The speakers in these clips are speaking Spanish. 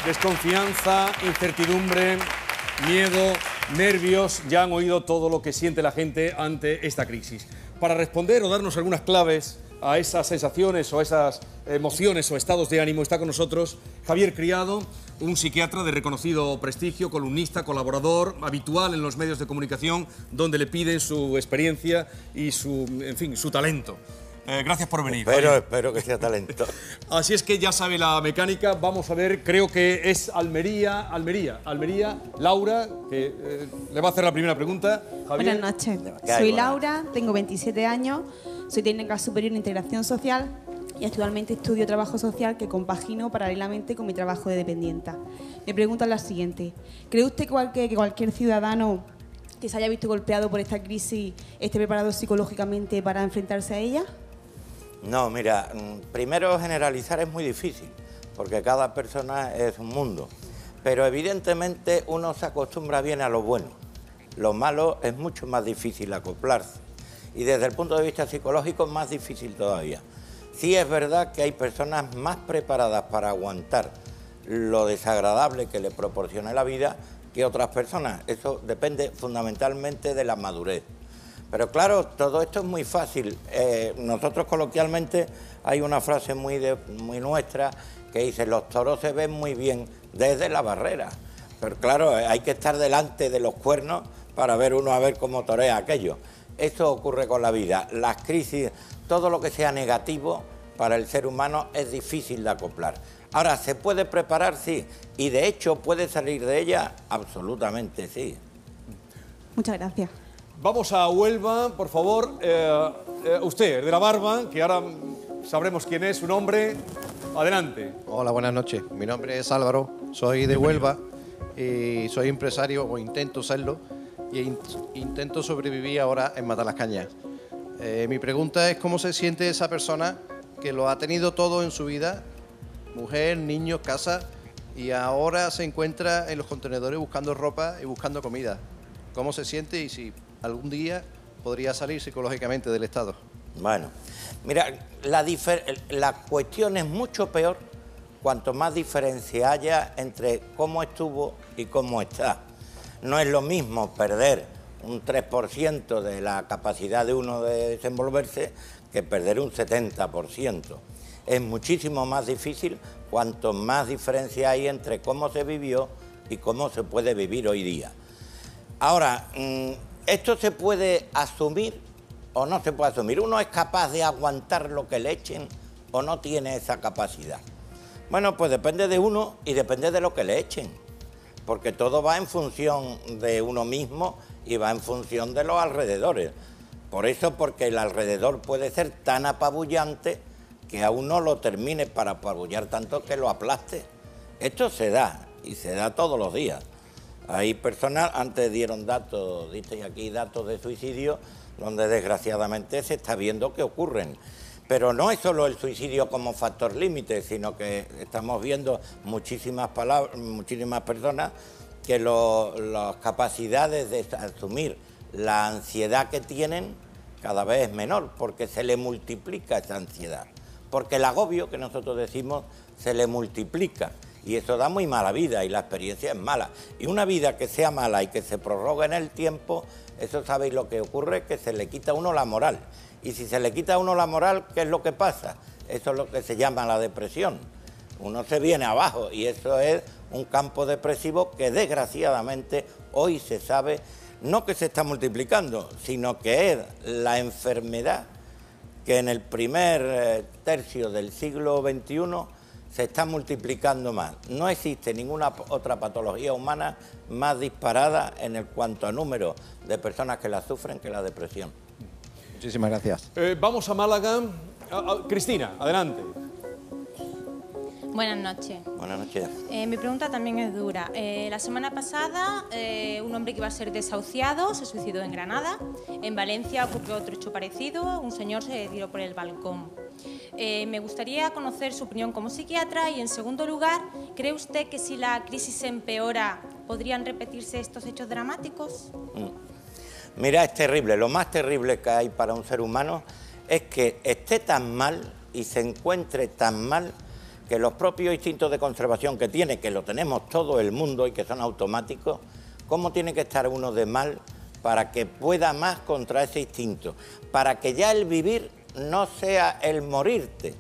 Desconfianza, incertidumbre, miedo, nervios, ya han oído todo lo que siente la gente ante esta crisis. Para responder o darnos algunas claves a esas sensaciones o a esas emociones o estados de ánimo, está con nosotros Javier Criado, un psiquiatra de reconocido prestigio, columnista, colaborador, habitual en los medios de comunicación, donde le piden su experiencia y su talento. Gracias por venir. Espero que sea talento. Así es que ya sabe la mecánica. Vamos a ver, creo que es Almería, Laura, que le va a hacer la primera pregunta. Javier. Buenas noches. Soy Laura, tengo 27 años, soy técnica superior en integración social y actualmente estudio trabajo social que compagino paralelamente con mi trabajo de dependienta. Mi pregunta es la siguiente. ¿Cree usted que cualquier ciudadano que se haya visto golpeado por esta crisis esté preparado psicológicamente para enfrentarse a ella? No, mira, primero generalizar es muy difícil, porque cada persona es un mundo. Pero evidentemente uno se acostumbra bien a lo bueno. Lo malo es mucho más difícil acoplarse. Y desde el punto de vista psicológico es más difícil todavía. Sí es verdad que hay personas más preparadas para aguantar lo desagradable que le proporciona la vida que otras personas. Eso depende fundamentalmente de la madurez. Pero claro, todo esto es muy fácil. Nosotros coloquialmente hay una frase muy nuestra que dice: los toros se ven muy bien desde la barrera. Pero claro, hay que estar delante de los cuernos para ver uno a ver cómo torea aquello. Eso ocurre con la vida. Las crisis, todo lo que sea negativo para el ser humano es difícil de acoplar. Ahora, ¿se puede preparar? Sí. Y de hecho, ¿puede salir de ella? Absolutamente sí. Muchas gracias. Vamos a Huelva, por favor. Usted, de la barba, que ahora sabremos quién es, su nombre. Adelante. Hola, buenas noches. Mi nombre es Álvaro, soy de Huelva y soy empresario, o intento serlo, y intento sobrevivir ahora en Matalascañas. Mi pregunta es: ¿cómo se siente esa persona que lo ha tenido todo en su vida, mujer, niños, casa, y ahora se encuentra en los contenedores buscando ropa y buscando comida? ¿Cómo se siente y si algún día podría salir psicológicamente del estado? Bueno, mira, la cuestión es mucho peor cuanto más diferencia haya entre cómo estuvo y cómo está. No es lo mismo perder un 3% de la capacidad de uno de desenvolverse que perder un 70%. Es muchísimo más difícil cuanto más diferencia hay entre cómo se vivió y cómo se puede vivir hoy día. Ahora, ¿esto se puede asumir o no se puede asumir? ¿Uno es capaz de aguantar lo que le echen o no tiene esa capacidad? Bueno, pues depende de uno y depende de lo que le echen, porque todo va en función de uno mismo y va en función de los alrededores. Por eso, porque el alrededor puede ser tan apabullante que a uno lo termine para apabullar tanto que lo aplaste. Esto se da, y se da todos los días. Hay personas, antes dieron datos, disteis aquí datos de suicidio, donde desgraciadamente se está viendo que ocurren. Pero no es solo el suicidio como factor límite, sino que estamos viendo muchísimas personas que las capacidades de asumir la ansiedad que tienen cada vez es menor, porque se le multiplica esa ansiedad. Porque el agobio, que nosotros decimos, se le multiplica. Y eso da muy mala vida y la experiencia es mala. Y una vida que sea mala y que se prorrogue en el tiempo, eso sabéis lo que ocurre, que se le quita a uno la moral. Y si se le quita a uno la moral, ¿qué es lo que pasa? Eso es lo que se llama la depresión. Uno se viene abajo y eso es un campo depresivo que desgraciadamente hoy se sabe, no que se está multiplicando, sino que es la enfermedad que en el primer tercio del siglo XXI se está multiplicando más. No existe ninguna otra patología humana más disparada en cuanto a número de personas que la sufren que la depresión. Muchísimas gracias. Vamos a Málaga. Cristina, adelante. Buenas noches. Buenas noches. Mi pregunta también es dura. La semana pasada, un hombre que iba a ser desahuciado se suicidó en Granada. En Valencia ocurrió otro hecho parecido. Un señor se tiró por el balcón. Me gustaría conocer su opinión como psiquiatra y, en segundo lugar, ¿cree usted que si la crisis se empeora podrían repetirse estos hechos dramáticos? Mira, es terrible. Lo más terrible que hay para un ser humano es que esté tan mal y se encuentre tan mal que los propios instintos de conservación que tiene, que lo tenemos todo el mundo y que son automáticos, cómo tiene que estar uno de mal para que pueda más contra ese instinto, para que ya el vivir no sea el morirte,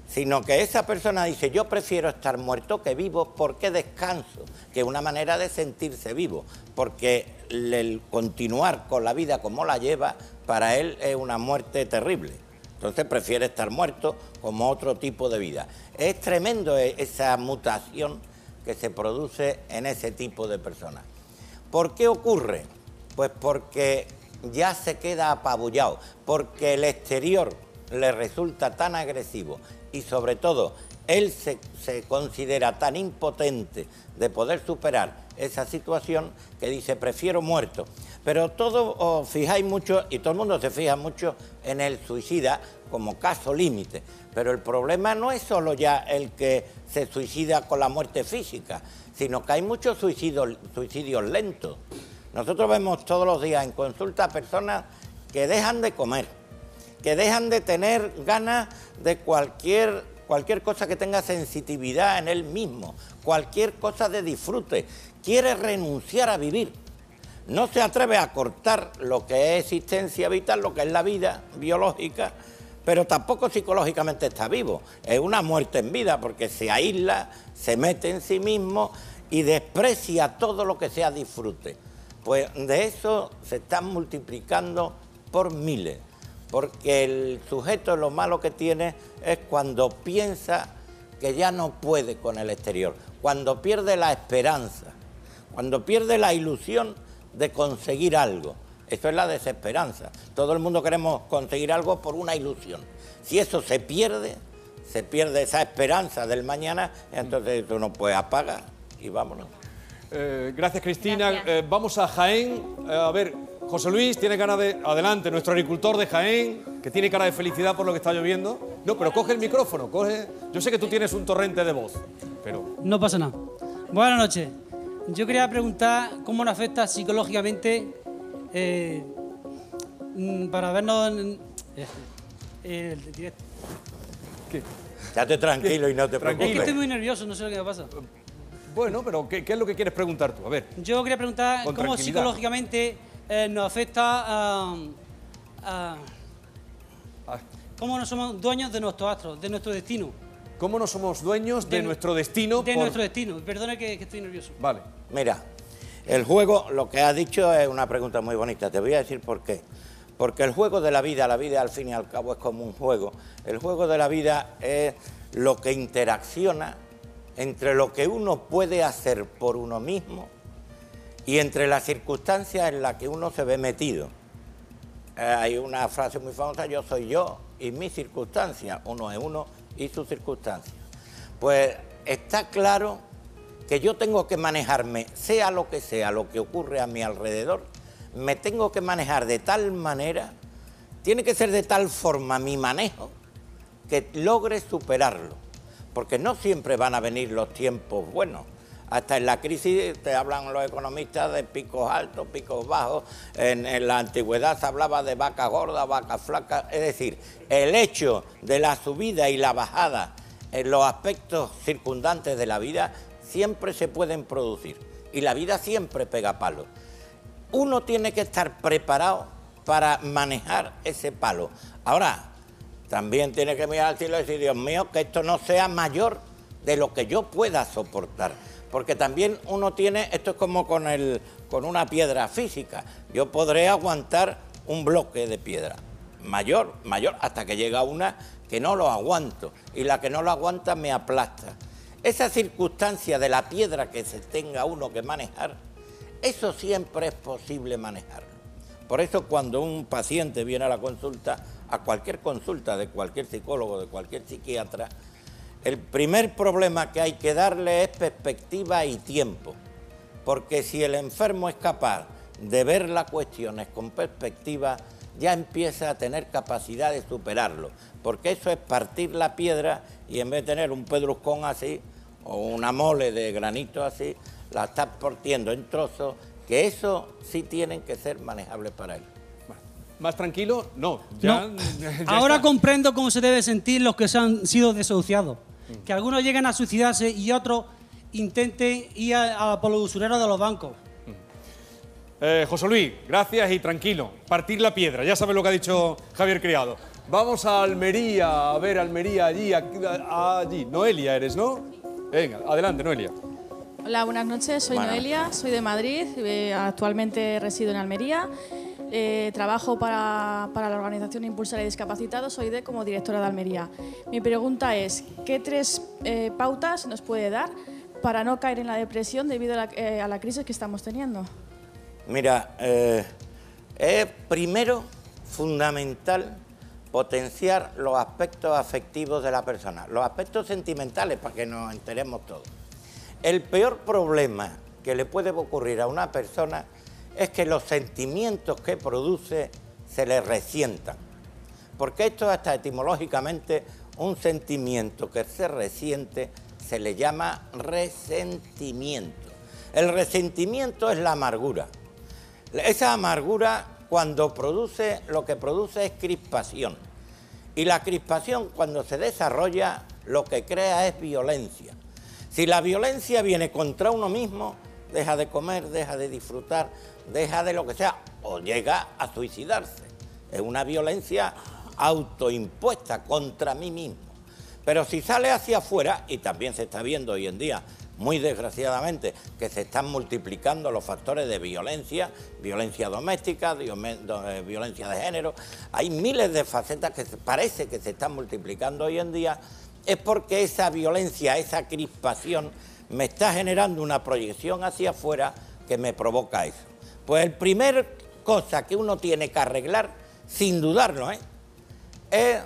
sino que esa persona dice, yo prefiero estar muerto que vivo porque descanso, que es una manera de sentirse vivo, porque el continuar con la vida como la lleva, para él es una muerte terrible. Entonces prefiere estar muerto como otro tipo de vida. Es tremendo esa mutación que se produce en ese tipo de personas. ¿Por qué ocurre? Pues porque ya se queda apabullado, porque el exterior le resulta tan agresivo y sobre todo él se considera tan impotente de poder superar esa situación que dice prefiero muerto. Pero todos os fijáis mucho, y todo el mundo se fija mucho en el suicida como caso límite, pero el problema no es solo ya el que se suicida con la muerte física, sino que hay muchos suicidios lentos. Nosotros vemos todos los días en consulta personas que dejan de comer, que dejan de tener ganas de cualquier cosa que tenga sensitividad en él mismo, cualquier cosa de disfrute, quiere renunciar a vivir. No se atreve a cortar lo que es existencia vital, lo que es la vida biológica, pero tampoco psicológicamente está vivo. Es una muerte en vida porque se aísla, se mete en sí mismo y desprecia todo lo que sea disfrute. Pues de eso se están multiplicando por miles, porque el sujeto lo malo que tiene es cuando piensa que ya no puede con el exterior, cuando pierde la esperanza, cuando pierde la ilusión de conseguir algo. Eso es la desesperanza. Todo el mundo queremos conseguir algo por una ilusión. Si eso se pierde esa esperanza del mañana, entonces tú no puedes apagar y vámonos. Gracias, Cristina. Gracias. Vamos a Jaén. A ver, José Luis tiene cara de... Adelante, nuestro agricultor de Jaén, que tiene cara de felicidad por lo que está lloviendo. No, pero coge el micrófono, coge... Yo sé que tú tienes un torrente de voz, pero... No pasa nada. Buenas noches. Yo quería preguntar cómo nos afecta psicológicamente para vernos en el directo. ¿Qué? Estate tranquilo y no te Es que preocupes. estoy muy nervioso, no sé lo que me pasa. Bueno, pero ¿qué es lo que quieres preguntar tú? A ver. Yo quería preguntar Con cómo tranquilidad. psicológicamente nos afecta cómo no somos dueños de nuestros astros, de nuestro destino. ¿Cómo no somos dueños de nuestro destino? De nuestro destino. Perdone que estoy nervioso. Vale. Mira, el juego, lo que has dicho es una pregunta muy bonita. Te voy a decir por qué. Porque el juego de la vida al fin y al cabo es como un juego. El juego de la vida es lo que interacciona entre lo que uno puede hacer por uno mismo y entre las circunstancias en las que uno se ve metido. Hay una frase muy famosa, yo soy yo y mis circunstancias. Uno es uno y sus circunstancias. Pues está claro que yo tengo que manejarme, sea lo que ocurre a mi alrededor, me tengo que manejar de tal manera, tiene que ser de tal forma mi manejo que logre superarlo, porque no siempre van a venir los tiempos buenos. Hasta en la crisis te hablan los economistas de picos altos, picos bajos. En la antigüedad se hablaba de vacas gordas, vacas flacas. Es decir, el hecho de la subida y la bajada en los aspectos circundantes de la vida siempre se pueden producir. Y la vida siempre pega palos. Uno tiene que estar preparado para manejar ese palo. Ahora, también tiene que mirar al cielo y decir, Dios mío, que esto no sea mayor de lo que yo pueda soportar. Porque también uno tiene, esto es como con una piedra física, yo podré aguantar un bloque de piedra, mayor, hasta que llega una que no lo aguanto, y la que no lo aguanta me aplasta. Esa circunstancia de la piedra que se tenga uno que manejar, eso siempre es posible manejarlo. Por eso cuando un paciente viene a la consulta, a cualquier consulta de cualquier psicólogo, de cualquier psiquiatra, el primer problema que hay que darle es perspectiva y tiempo, porque si el enfermo es capaz de ver las cuestiones con perspectiva, ya empieza a tener capacidad de superarlo, porque eso es partir la piedra y en vez de tener un pedruscón así o una mole de granito así, la estás partiendo en trozos, que eso sí tienen que ser manejables para él. ¿Más tranquilo? No. Ya, No. ya Ahora está. comprendo cómo se debe sentir los que se han sido desahuciados. Que algunos lleguen a suicidarse y otros intenten ir por los usureros de los bancos. José Luis, gracias y tranquilo. Partir la piedra, ya sabes lo que ha dicho Javier Criado. Vamos a Almería, a ver Almería allí. Noelia eres, ¿no? Venga, adelante, Noelia. Hola, buenas noches. Soy Noelia, soy de Madrid. Actualmente resido en Almería. Trabajo para la organización Impulsar a Discapacitados. Soy como directora de Almería. Mi pregunta es, ¿qué 3 pautas nos puede dar para no caer en la depresión debido a la crisis que estamos teniendo? Mira, es primero fundamental potenciar los aspectos afectivos de la persona, los aspectos sentimentales, para que nos enteremos todos. El peor problema que le puede ocurrir a una persona es que los sentimientos que produce se le resientan. Porque esto hasta etimológicamente, un sentimiento que se resiente se le llama resentimiento. El resentimiento es la amargura. Esa amargura, cuando produce, lo que produce es crispación. Y la crispación, cuando se desarrolla, lo que crea es violencia. Si la violencia viene contra uno mismo, deja de comer, deja de disfrutar, deja de lo que sea, o llega a suicidarse. Es una violencia autoimpuesta contra mí mismo. Pero si sale hacia afuera, y también se está viendo hoy en día, muy desgraciadamente, que se están multiplicando los factores de violencia, violencia doméstica, violencia de género, hay miles de facetas que parece que se están multiplicando hoy en día, es porque esa violencia, esa crispación, me está generando una proyección hacia afuera que me provoca eso. Pues el primer cosa que uno tiene que arreglar, sin dudarlo, es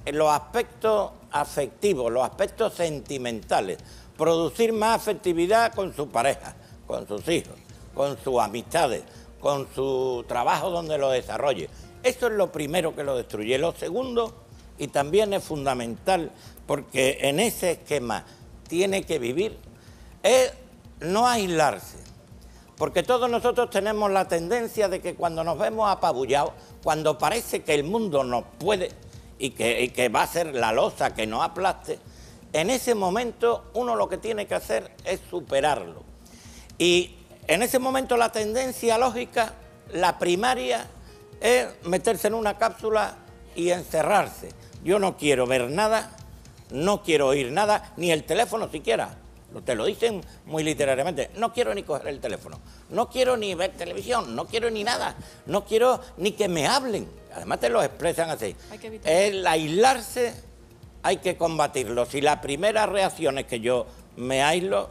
los aspectos afectivos, los aspectos sentimentales. Producir más afectividad con su pareja, con sus hijos, con sus amistades, con su trabajo donde lo desarrolle. Eso es lo primero que lo destruye. Lo segundo, y también es fundamental, porque en ese esquema tiene que vivir, es no aislarse. Porque todos nosotros tenemos la tendencia de que cuando nos vemos apabullados, cuando parece que el mundo nos puede y que va a ser la losa que nos aplaste, en ese momento uno lo que tiene que hacer es superarlo. Y en ese momento la tendencia lógica, la primaria, es meterse en una cápsula y encerrarse. Yo no quiero ver nada, no quiero oír nada, ni el teléfono siquiera. Te lo dicen muy literariamente. No quiero ni coger el teléfono, no quiero ni ver televisión, no quiero ni nada, no quiero ni que me hablen. Además te lo expresan así. El aislarse hay que combatirlo. Si la primera reacción es que yo me aíslo,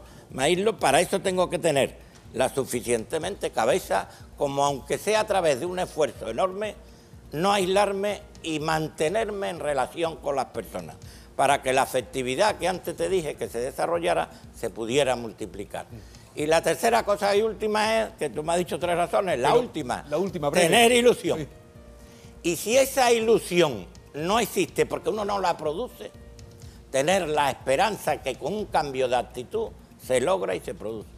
para eso tengo que tener la suficientemente cabeza, como aunque sea a través de un esfuerzo enorme, no aislarme y mantenerme en relación con las personas, para que la afectividad que antes te dije que se desarrollara, se pudiera multiplicar. Y la tercera cosa y última es, que tú me has dicho 3 razones, la última, breve. Tener ilusión. Sí. Y si esa ilusión no existe porque uno no la produce, tener la esperanza que con un cambio de actitud se logra y se produce.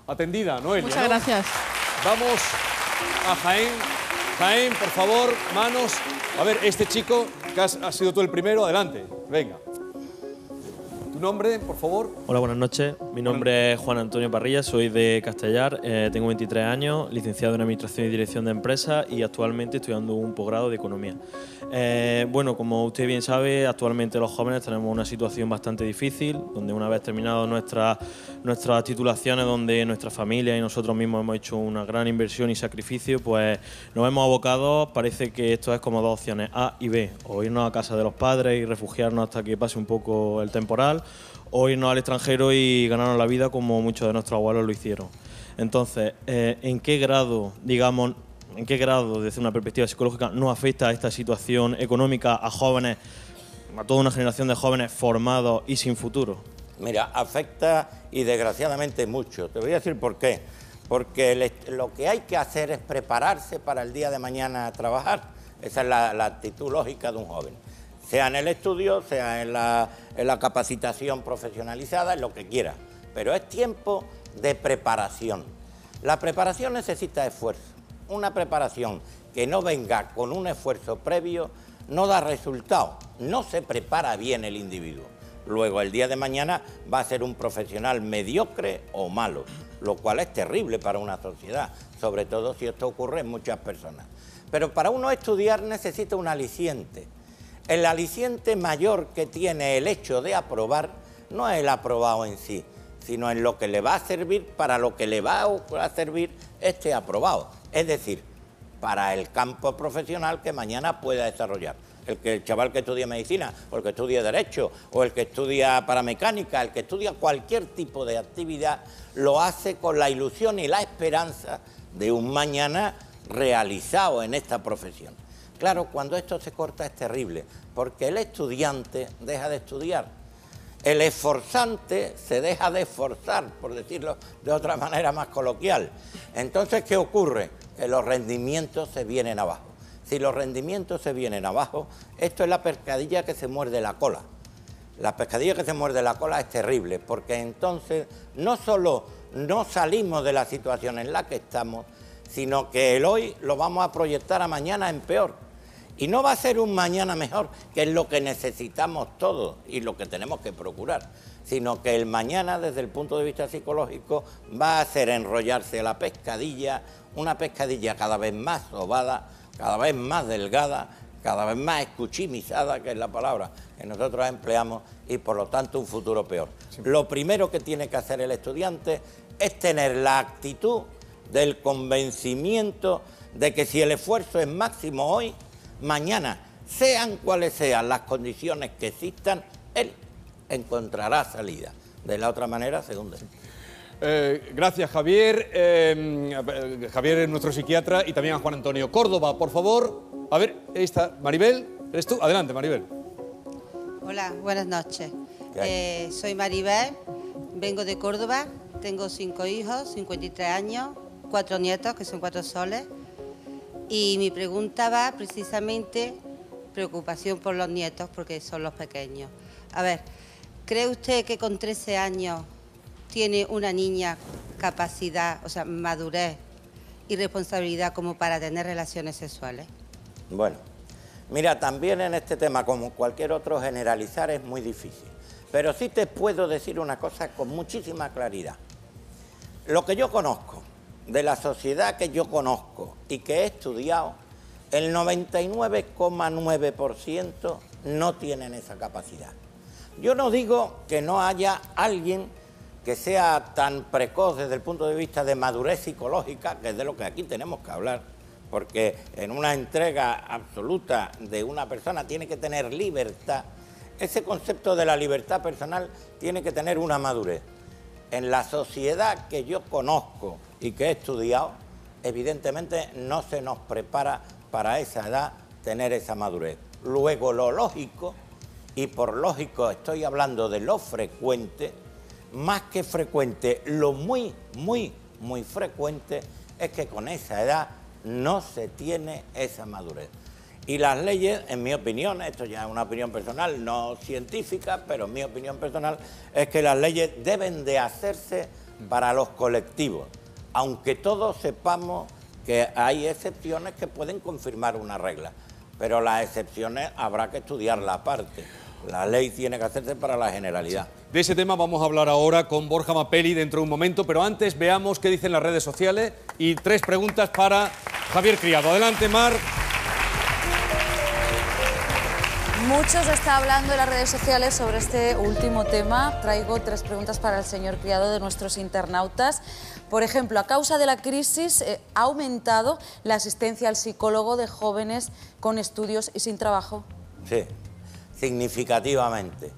Atendida, Noelia. Muchas gracias. Vamos a Jaén. Jaén, por favor, manos. A ver, este chico, que has sido tú el primero, adelante. Venga. ¿Tu nombre, por favor? Hola, buenas noches. Mi nombre es Juan Antonio Parrilla, soy de Castellar, tengo 23 años, licenciado en Administración y Dirección de Empresas y actualmente estoy dando un posgrado de Economía. Bueno, como usted bien sabe, actualmente los jóvenes tenemos una situación bastante difícil, donde una vez terminadas nuestras titulaciones, donde nuestra familia y nosotros mismos hemos hecho una gran inversión y sacrificio, pues nos hemos abocado, parece que esto es como 2 opciones, A y B, o irnos a casa de los padres y refugiarnos hasta que pase un poco el temporal, o irnos al extranjero y ganarnos la vida como muchos de nuestros abuelos lo hicieron. Entonces, ¿en qué grado, digamos, desde una perspectiva psicológica, nos afecta esta situación económica a jóvenes, a toda una generación de jóvenes formados y sin futuro? Mira, afecta y desgraciadamente mucho. Te voy a decir por qué. Porque lo que hay que hacer es prepararse para el día de mañana a trabajar. Esa es la actitud lógica de un joven. Sea en el estudio, sea en la capacitación profesionalizada, en lo que quiera. Pero es tiempo de preparación. La preparación necesita esfuerzo. Una preparación que no venga con un esfuerzo previo no da resultado. No se prepara bien el individuo. Luego, el día de mañana va a ser un profesional mediocre o malo, lo cual es terrible para una sociedad, sobre todo si esto ocurre en muchas personas. Pero para uno estudiar necesita un aliciente. El aliciente mayor que tiene el hecho de aprobar no es el aprobado en sí, sino en lo que le va a servir, para lo que le va a servir este aprobado. Es decir, para el campo profesional que mañana pueda desarrollar. El chaval que estudia medicina, o el que estudia derecho, o el que estudia paramecánica, el que estudia cualquier tipo de actividad, lo hace con la ilusión y la esperanza de un mañana realizado en esta profesión. Claro, cuando esto se corta es terrible, porque el estudiante deja de estudiar. El esforzante se deja de esforzar, por decirlo de otra manera más coloquial. Entonces, ¿qué ocurre? Que los rendimientos se vienen abajo. Si los rendimientos se vienen abajo, esto es la pescadilla que se muerde la cola. La pescadilla que se muerde la cola es terrible, porque entonces no solo no salimos de la situación en la que estamos, sino que el hoy lo vamos a proyectar a mañana en peor. Y no va a ser un mañana mejor, que es lo que necesitamos todos y lo que tenemos que procurar, sino que el mañana, desde el punto de vista psicológico, va a hacer enrollarse la pescadilla, una pescadilla cada vez más sobada, cada vez más delgada, cada vez más escuchimizada, que es la palabra que nosotros empleamos, y por lo tanto un futuro peor. Sí. Lo primero que tiene que hacer el estudiante es tener la actitud del convencimiento de que si el esfuerzo es máximo hoy, mañana, sean cuales sean las condiciones que existan, él encontrará salida. De la otra manera, se hunde. Gracias, Javier. Javier es nuestro psiquiatra, y también a Juan Antonio. Córdoba, por favor. A ver, ahí está. Maribel, ¿eres tú? Adelante, Maribel. Hola, buenas noches. Soy Maribel, vengo de Córdoba, tengo 5 hijos, 53 años, 4 nietos, que son 4 soles. Y mi pregunta va precisamente, preocupación por los nietos, porque son los pequeños. A ver, ¿cree usted que con 13 años tiene una niña capacidad, o sea, madurez y responsabilidad como para tener relaciones sexuales? Bueno, mira, también en este tema, como cualquier otro, generalizar es muy difícil. Pero sí te puedo decir una cosa con muchísima claridad. Lo que yo conozco, de la sociedad que yo conozco y que he estudiado, el 99,9% no tienen esa capacidad. Yo no digo que no haya alguien que sea tan precoz desde el punto de vista de madurez psicológica, que es de lo que aquí tenemos que hablar, porque en una entrega absoluta de una persona tiene que tener libertad. Ese concepto de la libertad personal tiene que tener una madurez. En la sociedad que yo conozco y que he estudiado, evidentemente no se nos prepara para esa edad tener esa madurez. Luego, lo lógico, y por lógico estoy hablando de lo frecuente, más que frecuente, lo muy frecuente es que con esa edad no se tiene esa madurez. Y las leyes, en mi opinión, esto ya es una opinión personal, no científica, pero mi opinión personal es que las leyes deben de hacerse para los colectivos, aunque todos sepamos que hay excepciones que pueden confirmar una regla, pero las excepciones habrá que estudiarla aparte. La ley tiene que hacerse para la generalidad. De ese tema vamos a hablar ahora con Borja Mapelli dentro de un momento, pero antes veamos qué dicen las redes sociales y 3 preguntas para Javier Criado. Adelante, Mar. Mucho se está hablando en las redes sociales sobre este último tema. Traigo 3 preguntas para el señor Criado de nuestros internautas. Por ejemplo, a causa de la crisis, ¿ha aumentado la asistencia al psicólogo de jóvenes con estudios y sin trabajo? Sí, significativamente.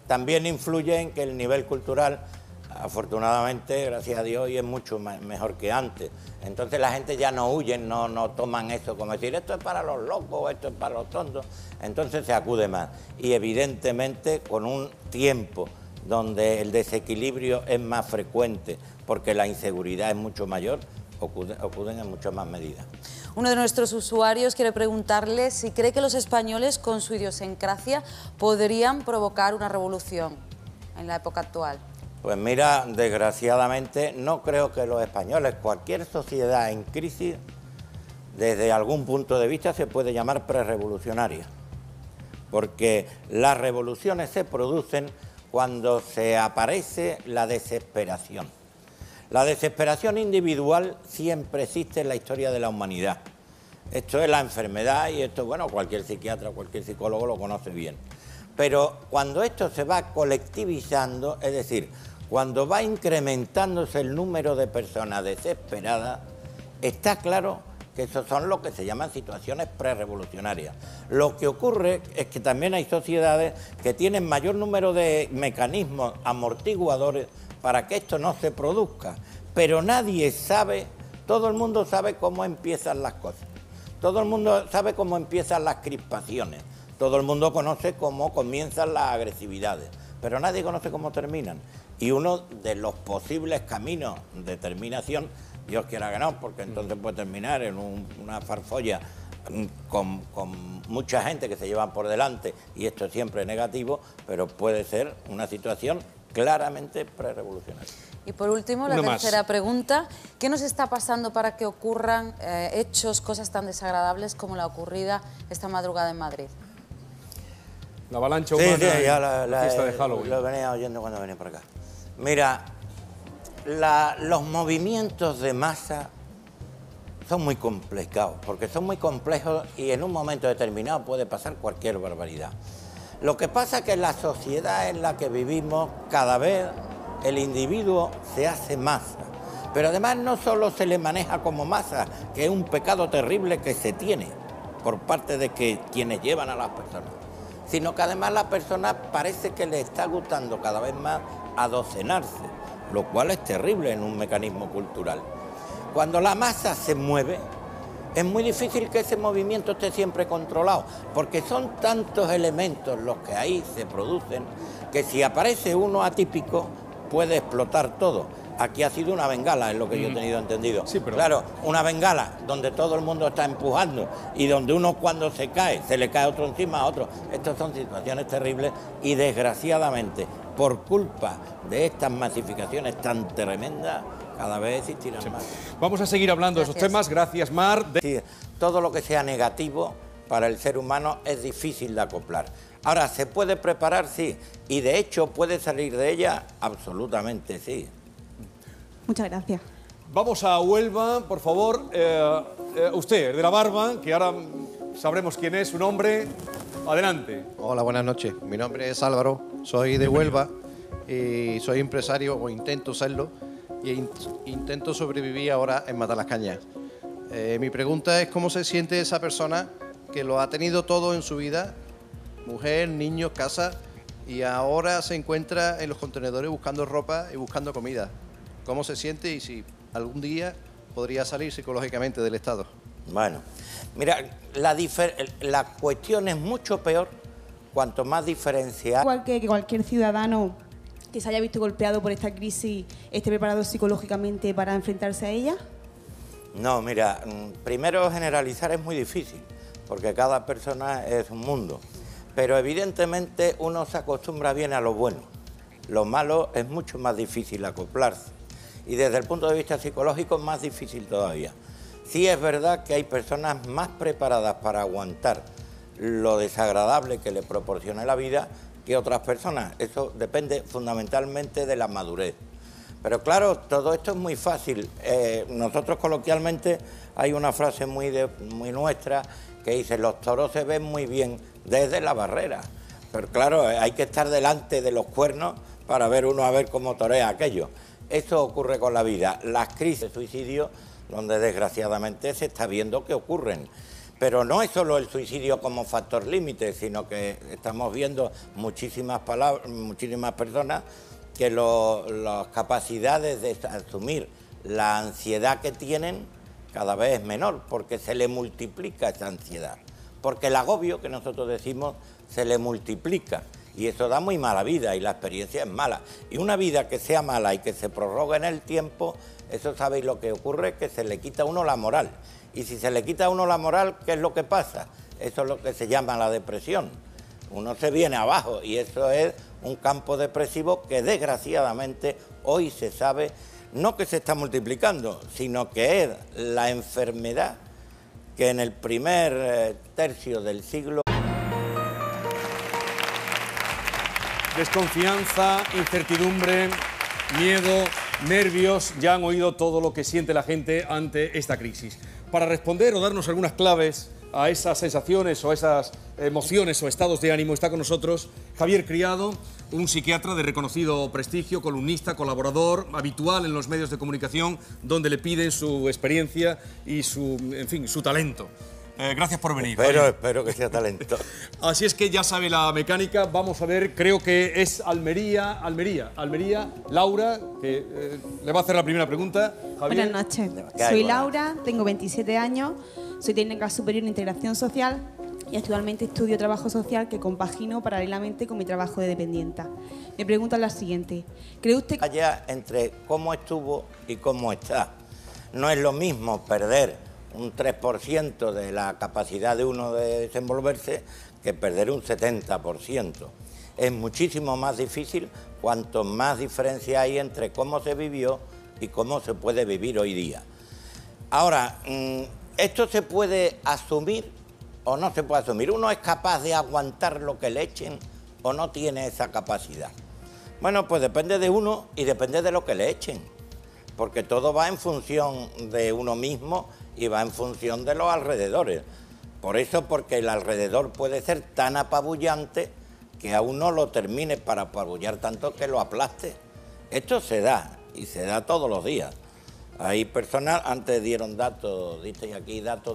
También influye en que el nivel cultural, afortunadamente, gracias a Dios, hoy es mucho mejor que antes. Entonces la gente ya no huye, no toman eso como decir, esto es para los locos, esto es para los tontos. Entonces se acude más. Y evidentemente con un tiempo donde el desequilibrio es más frecuente, porque la inseguridad es mucho mayor, acuden en muchas más medidas. Uno de nuestros usuarios quiere preguntarle si cree que los españoles, con su idiosincrasia, podrían provocar una revolución en la época actual. Pues mira, desgraciadamente no creo que los españoles, cualquier sociedad en crisis, desde algún punto de vista se puede llamar prerrevolucionaria. porque las revoluciones se producen cuando se aparece la desesperación. La desesperación individual siempre existe en la historia de la humanidad. Esto es la enfermedad y esto, bueno, cualquier psiquiatra, cualquier psicólogo lo conoce bien. Pero cuando esto se va colectivizando, es decir, cuando va incrementándose el número de personas desesperadas, está claro que esos son lo que se llaman situaciones prerrevolucionarias. Lo que ocurre es que también hay sociedades que tienen mayor número de mecanismos amortiguadores para que esto no se produzca, pero nadie sabe, todo el mundo sabe cómo empiezan las cosas, todo el mundo sabe cómo empiezan las crispaciones, todo el mundo conoce cómo comienzan las agresividades, pero nadie conoce cómo terminan. Y uno de los posibles caminos de terminación, Dios quiera que no, porque entonces puede terminar en una farfolla con mucha gente que se llevan por delante, y esto es siempre negativo, pero puede ser una situación claramente prerrevolucionaria. Y por último, la tercera pregunta, ¿qué nos está pasando para que ocurran hechos, cosas tan desagradables como la ocurrida esta madrugada en Madrid? La avalancha humana, sí, ya la fiesta de Halloween. Lo venía oyendo cuando venía por acá. Mira, los movimientos de masa son muy complicados, porque son muy complejos y en un momento determinado puede pasar cualquier barbaridad. Lo que pasa es que en la sociedad en la que vivimos, cada vez el individuo se hace masa. Pero además no solo se le maneja como masa, que es un pecado terrible que se tiene por parte de quienes llevan a las personas, sino que además la persona parece que le está gustando cada vez más adocenarse, lo cual es terrible en un mecanismo cultural. Cuando la masa se mueve, es muy difícil que ese movimiento esté siempre controlado, porque son tantos elementos los que ahí se producen, que si aparece uno atípico, puede explotar todo. Aquí ha sido una bengala, es lo que yo he tenido entendido. Sí, pero... Claro, una bengala donde todo el mundo está empujando y donde uno cuando se cae, se le cae otro encima a otro. Estas son situaciones terribles y desgraciadamente, por culpa de estas masificaciones tan tremendas, cada vez existirán más. Vamos a seguir hablando de esos temas. Gracias, Mar. Sí, todo lo que sea negativo para el ser humano es difícil de acoplar. Ahora, ¿se puede preparar? Sí. Y de hecho, ¿puede salir de ella? Absolutamente sí. Muchas gracias. Vamos a Huelva, por favor. Usted, de la barba, que ahora sabremos quién es, su nombre. Adelante. Hola, buenas noches. Mi nombre es Álvaro, soy de Huelva y soy empresario, o intento serlo, y intento sobrevivir ahora en Matalascañas. Mi pregunta es cómo se siente esa persona que lo ha tenido todo en su vida, mujer, niños, casa, y ahora se encuentra en los contenedores buscando ropa y buscando comida. ¿Cómo se siente y si algún día podría salir psicológicamente del estado? Bueno, mira, la cuestión es mucho peor cuanto más diferencia. Igual que cualquier ciudadano que se haya visto golpeado por esta crisis esté preparado psicológicamente para enfrentarse a ella. No, mira, primero generalizar es muy difícil, porque cada persona es un mundo. Pero evidentemente uno se acostumbra bien a lo bueno. Lo malo es mucho más difícil acoplarse. Y desde el punto de vista psicológico es más difícil todavía. Sí es verdad que hay personas más preparadas para aguantar lo desagradable que le proporciona la vida que otras personas. Eso depende fundamentalmente de la madurez. Pero claro, todo esto es muy fácil. Nosotros coloquialmente hay una frase muy nuestra que dice: los toros se ven muy bien desde la barrera. Pero claro, hay que estar delante de los cuernos para ver uno a ver cómo torea aquello. Eso ocurre con la vida. Las crisis de suicidio, donde desgraciadamente se está viendo que ocurren. Pero no es solo el suicidio como factor límite, sino que estamos viendo muchísimas personas que las capacidades de asumir la ansiedad que tienen cada vez es menor, porque se le multiplica esa ansiedad. Porque el agobio, que nosotros decimos, se le multiplica. Y eso da muy mala vida y la experiencia es mala. Y una vida que sea mala y que se prorrogue en el tiempo, eso sabéis lo que ocurre, que se le quita a uno la moral. Y si se le quita a uno la moral, ¿qué es lo que pasa? Eso es lo que se llama la depresión. Uno se viene abajo y eso es un campo depresivo que desgraciadamente hoy se sabe, no que se está multiplicando, sino que es la enfermedad que en el primer tercio del siglo... desconfianza, incertidumbre, miedo, nervios, ya han oído todo lo que siente la gente ante esta crisis. Para responder o darnos algunas claves a esas sensaciones o esas emociones o estados de ánimo, está con nosotros Javier Criado, un psiquiatra de reconocido prestigio, columnista, colaborador, habitual en los medios de comunicación, donde le piden su experiencia y su talento. Gracias por venir. Espero que sea talento. Así es que ya sabe la mecánica. Vamos a ver, creo que es Almería, Laura, que le va a hacer la primera pregunta. Javier. Buenas noches. Soy Laura, tengo 27 años, soy técnica superior en integración social y actualmente estudio trabajo social que compagino paralelamente con mi trabajo de dependienta. Mi pregunta es la siguiente. ¿Cree usted que allá entre cómo estuvo y cómo está? No es lo mismo perder un 3% de la capacidad de uno de desenvolverse que perder un 70%. Es muchísimo más difícil cuanto más diferencia hay entre cómo se vivió y cómo se puede vivir hoy día. Ahora, ¿esto se puede asumir o no se puede asumir? ¿Uno es capaz de aguantar lo que le echen o no tiene esa capacidad? Bueno, pues depende de uno y depende de lo que le echen, porque todo va en función de uno mismo y va en función de los alrededores. Por eso, porque el alrededor puede ser tan apabullante que a uno lo termine para apabullar tanto que lo aplaste. Esto se da, y se da todos los días. Hay personas, antes dieron datos, disteis aquí datos de